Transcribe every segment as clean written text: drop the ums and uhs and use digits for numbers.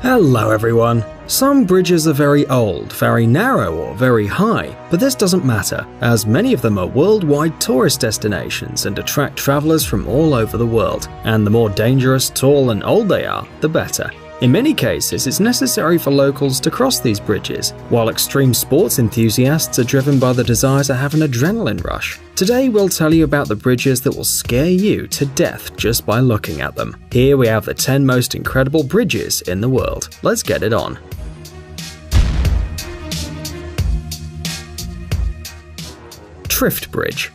Hello everyone! Some bridges are very old, very narrow or very high, but this doesn't matter, as many of them are worldwide tourist destinations and attract travelers from all over the world, and the more dangerous, tall and old they are, the better. In many cases, it's necessary for locals to cross these bridges, while extreme sports enthusiasts are driven by the desire to have an adrenaline rush. Today we'll tell you about the bridges that will scare you to death just by looking at them. Here we have the 10 most incredible bridges in the world. Let's get it on. Trift Bridge.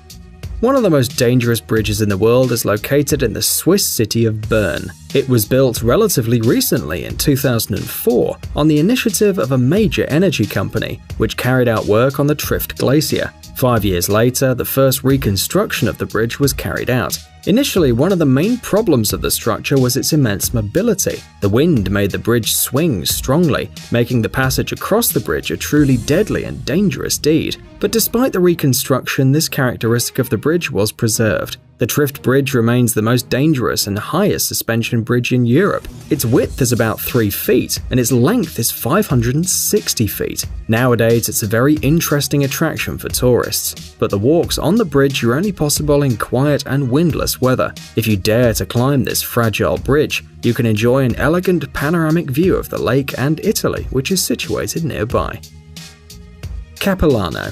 One of the most dangerous bridges in the world is located in the Swiss city of Bern. It was built relatively recently in 2004 on the initiative of a major energy company, which carried out work on the Trift Glacier. 5 years later, the first reconstruction of the bridge was carried out. Initially, one of the main problems of the structure was its immense mobility. The wind made the bridge swing strongly, making the passage across the bridge a truly deadly and dangerous deed. But despite the reconstruction, this characteristic of the bridge was preserved. The Trift Bridge remains the most dangerous and highest suspension bridge in Europe. Its width is about 3 feet, and its length is 560 feet. Nowadays, it's a very interesting attraction for tourists, but the walks on the bridge are only possible in quiet and windless weather. If you dare to climb this fragile bridge, you can enjoy an elegant panoramic view of the lake and Italy, which is situated nearby. Capilano.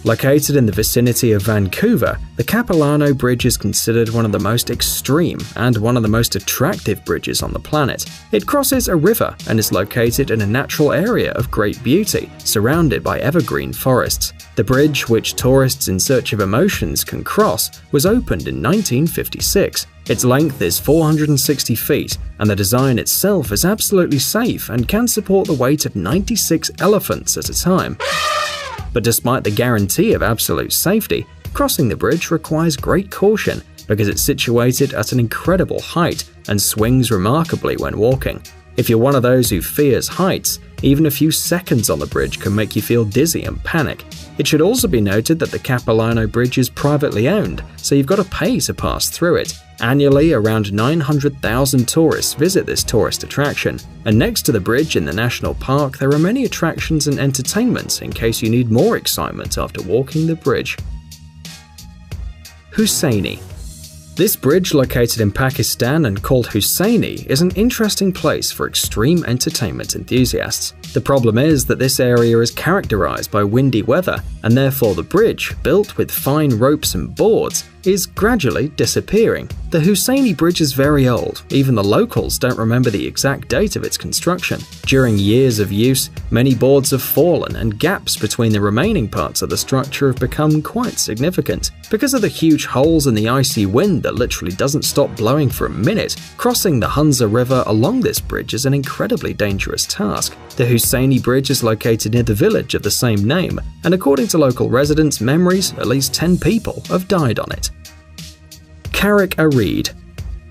Located in the vicinity of Vancouver, the Capilano Bridge is considered one of the most extreme and one of the most attractive bridges on the planet. It crosses a river and is located in a natural area of great beauty, surrounded by evergreen forests. The bridge, which tourists in search of emotions can cross, was opened in 1956. Its length is 460 feet, and the design itself is absolutely safe and can support the weight of 96 elephants at a time. But despite the guarantee of absolute safety, crossing the bridge requires great caution because it's situated at an incredible height and swings remarkably when walking. If you're one of those who fears heights, even a few seconds on the bridge can make you feel dizzy and panic. It should also be noted that the Capilano Bridge is privately owned, so you've got to pay to pass through it. Annually, around 900,000 tourists visit this tourist attraction, and next to the bridge in the national park there are many attractions and entertainments in case you need more excitement after walking the bridge. Husseini. This bridge, located in Pakistan and called Husseini, is an interesting place for extreme entertainment enthusiasts. The problem is that this area is characterized by windy weather, and therefore the bridge, built with fine ropes and boards, is gradually disappearing. The Husseini Bridge is very old, even the locals don't remember the exact date of its construction. During years of use, many boards have fallen and gaps between the remaining parts of the structure have become quite significant. Because of the huge holes in the icy wind that literally doesn't stop blowing for a minute, crossing the Hunza River along this bridge is an incredibly dangerous task. The Husseini Bridge is located near the village of the same name, and according to local residents' memories, at least 10 people have died on it. Carrick-a-Rede.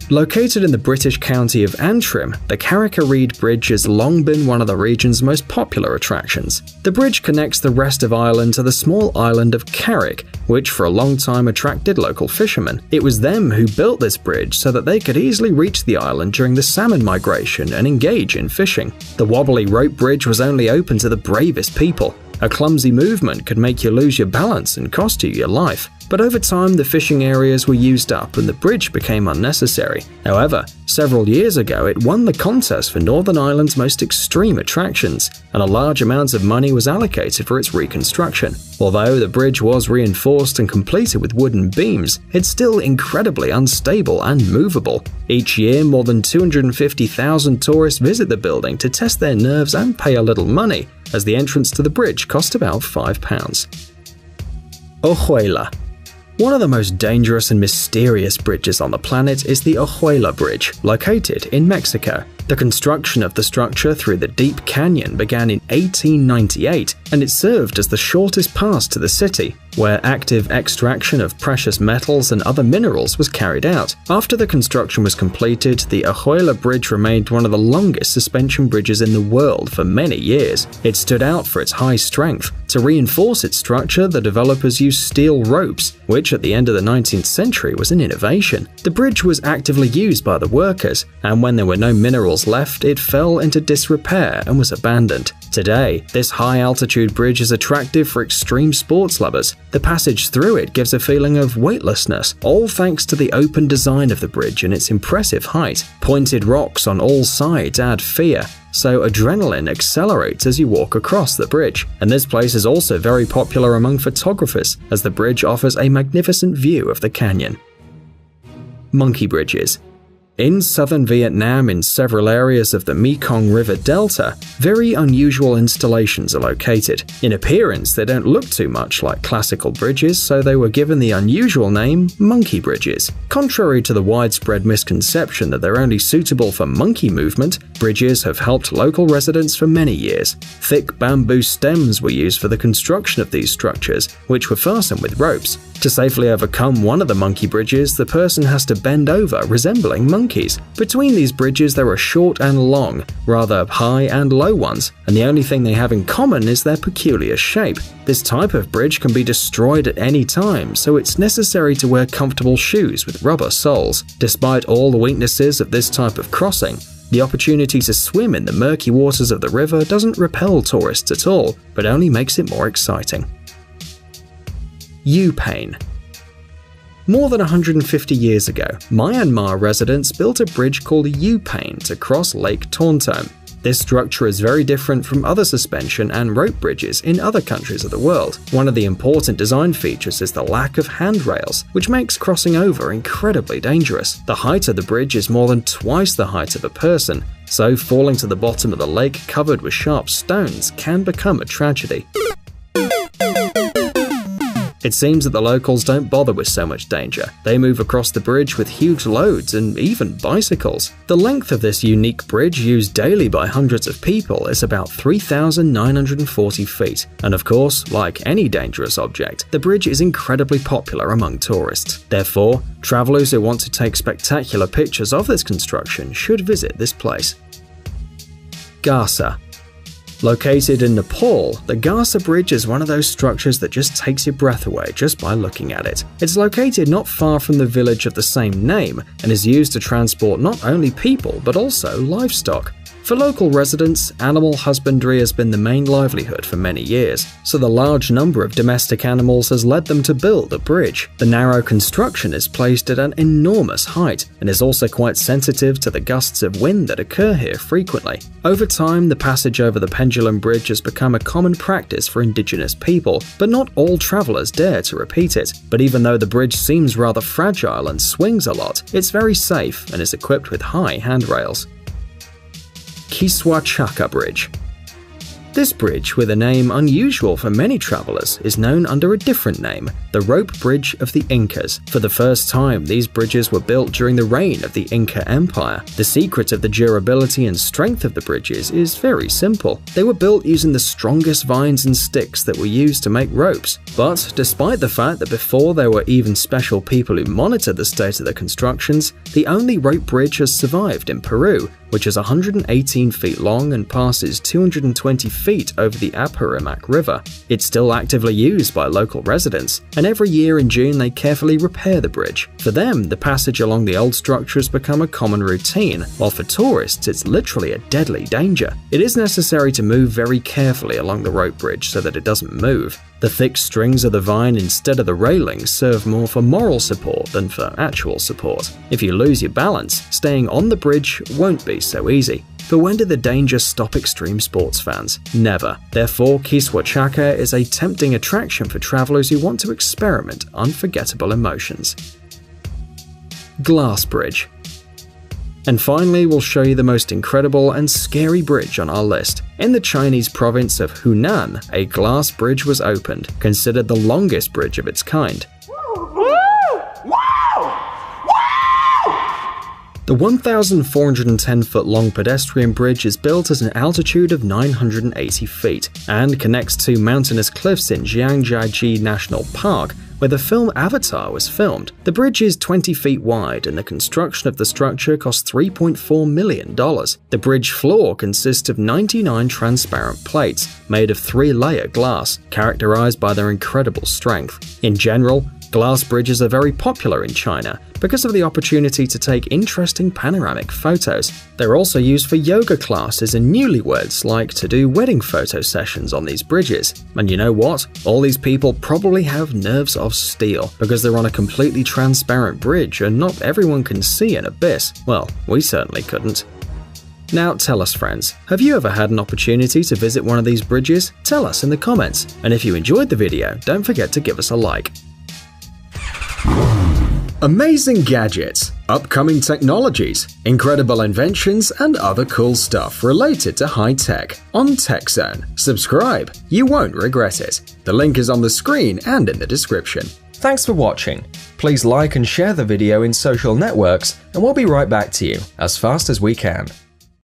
Located in the British county of Antrim, the Carrick-a-Rede Bridge has long been one of the region's most popular attractions. The bridge connects the rest of Ireland to the small island of Carrick, which for a long time attracted local fishermen. It was them who built this bridge so that they could easily reach the island during the salmon migration and engage in fishing. The wobbly rope bridge was only open to the bravest people. A clumsy movement could make you lose your balance and cost you your life. But over time, the fishing areas were used up and the bridge became unnecessary. However, several years ago, it won the contest for Northern Ireland's most extreme attractions, and a large amount of money was allocated for its reconstruction. Although the bridge was reinforced and completed with wooden beams, it's still incredibly unstable and movable. Each year, more than 250,000 tourists visit the building to test their nerves and pay a little money, as the entrance to the bridge cost about £5. Ojuela. One of the most dangerous and mysterious bridges on the planet is the Ojuela Bridge, located in Mexico. The construction of the structure through the deep canyon began in 1898, and it served as the shortest pass to the city. where active extraction of precious metals and other minerals was carried out. After the construction was completed, the Ahuela Bridge remained one of the longest suspension bridges in the world for many years. It stood out for its high strength. To reinforce its structure, the developers used steel ropes, which at the end of the 19th century was an innovation. The bridge was actively used by the workers, and when there were no minerals left, it fell into disrepair and was abandoned. Today, this high-altitude bridge is attractive for extreme sports lovers. The passage through it gives a feeling of weightlessness, all thanks to the open design of the bridge and its impressive height. Pointed rocks on all sides add fear, so adrenaline accelerates as you walk across the bridge. And this place is also very popular among photographers, as the bridge offers a magnificent view of the canyon. Monkey bridges. In southern Vietnam, in several areas of the Mekong River Delta, very unusual installations are located. In appearance, they don't look too much like classical bridges, so they were given the unusual name monkey bridges. Contrary to the widespread misconception that they're only suitable for monkey movement, bridges have helped local residents for many years. Thick bamboo stems were used for the construction of these structures, which were fastened with ropes. To safely overcome one of the monkey bridges, the person has to bend over, resembling monkeys. Between these bridges there are short and long, rather high and low ones, and the only thing they have in common is their peculiar shape. This type of bridge can be destroyed at any time, so it's necessary to wear comfortable shoes with rubber soles. Despite all the weaknesses of this type of crossing, the opportunity to swim in the murky waters of the river doesn't repel tourists at all, but only makes it more exciting. U-Pain. More than 150 years ago, Myanmar residents built a bridge called a U-Pain to cross Lake Tontom. This structure is very different from other suspension and rope bridges in other countries of the world. One of the important design features is the lack of handrails, which makes crossing over incredibly dangerous. The height of the bridge is more than twice the height of a person, so falling to the bottom of the lake covered with sharp stones can become a tragedy. It seems that the locals don't bother with so much danger. They move across the bridge with huge loads and even bicycles. The length of this unique bridge, used daily by hundreds of people, is about 3,940 feet. And of course, like any dangerous object, the bridge is incredibly popular among tourists. Therefore, travelers who want to take spectacular pictures of this construction should visit this place. Garsa. Located in Nepal, the Garsa Bridge is one of those structures that just takes your breath away just by looking at it. It's located not far from the village of the same name and is used to transport not only people but also livestock. For local residents, animal husbandry has been the main livelihood for many years, so the large number of domestic animals has led them to build a bridge. The narrow construction is placed at an enormous height and is also quite sensitive to the gusts of wind that occur here frequently. Over time, the passage over the Pendulum Bridge has become a common practice for indigenous people, but not all travelers dare to repeat it. But even though the bridge seems rather fragile and swings a lot, it's very safe and is equipped with high handrails. Kiswa Chaka Bridge. This bridge, with a name unusual for many travelers, is known under a different name, the Rope Bridge of the Incas. For the first time, these bridges were built during the reign of the Inca Empire. The secret of the durability and strength of the bridges is very simple. They were built using the strongest vines and sticks that were used to make ropes. But despite the fact that before there were even special people who monitored the state of the constructions, the only rope bridge has survived in Peru, which is 118 feet long and passes 220 feet over the Apurimac River. It's still actively used by local residents, and every year in June they carefully repair the bridge. For them, the passage along the old structure has become a common routine, while for tourists it's literally a deadly danger. It is necessary to move very carefully along the rope bridge so that it doesn't move. The thick strings of the vine instead of the railings serve more for moral support than for actual support. If you lose your balance, staying on the bridge won't be so easy. But when did the danger stop extreme sports fans? Never. Therefore, Kiswa Chaka is a tempting attraction for travelers who want to experiment unforgettable emotions. Glass Bridge. And finally, we'll show you the most incredible and scary bridge on our list. In the Chinese province of Hunan, a glass bridge was opened, considered the longest bridge of its kind. The 1,410-foot-long pedestrian bridge is built at an altitude of 980 feet and connects two mountainous cliffs in Jiangjiaji National Park, where the film Avatar was filmed. The bridge is 20 feet wide and the construction of the structure cost $3.4 million. The bridge floor consists of 99 transparent plates made of 3-layer glass, characterized by their incredible strength. In general, glass bridges are very popular in China because of the opportunity to take interesting panoramic photos. They're also used for yoga classes, and newlyweds like to do wedding photo sessions on these bridges. And you know what? All these people probably have nerves of steel because they're on a completely transparent bridge and not everyone can see an abyss. Well, we certainly couldn't. Now tell us, friends, have you ever had an opportunity to visit one of these bridges? Tell us in the comments, and if you enjoyed the video, don't forget to give us a like. Amazing gadgets, upcoming technologies, incredible inventions, and other cool stuff related to high tech on TechZone. Subscribe, you won't regret it. The link is on the screen and in the description. Thanks for watching. Please like and share the video in social networks, and we'll be right back to you as fast as we can.